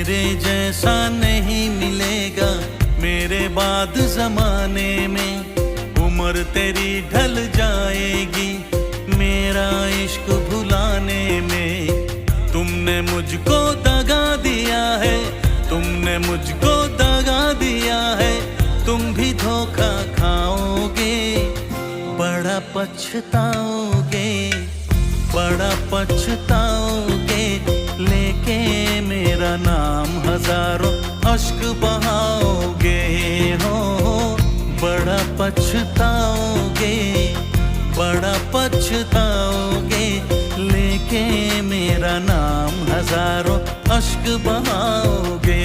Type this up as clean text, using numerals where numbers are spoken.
मेरे जैसा नहीं मिलेगा मेरे बाद जमाने में। उम्र तेरी ढल जाएगी मेरा इश्क भुलाने में। तुमने मुझको दगा दिया है, तुमने मुझको दगा दिया है। तुम भी धोखा खाओगे, बड़ा पछताओगे, बड़ा पछताओगे। लेके मेरा नाम हजारों अश्क बहाओगे हो, बड़ा पछताओगे, बड़ा पछताओगे। लेके मेरा नाम हजारों अश्क बहाओगे।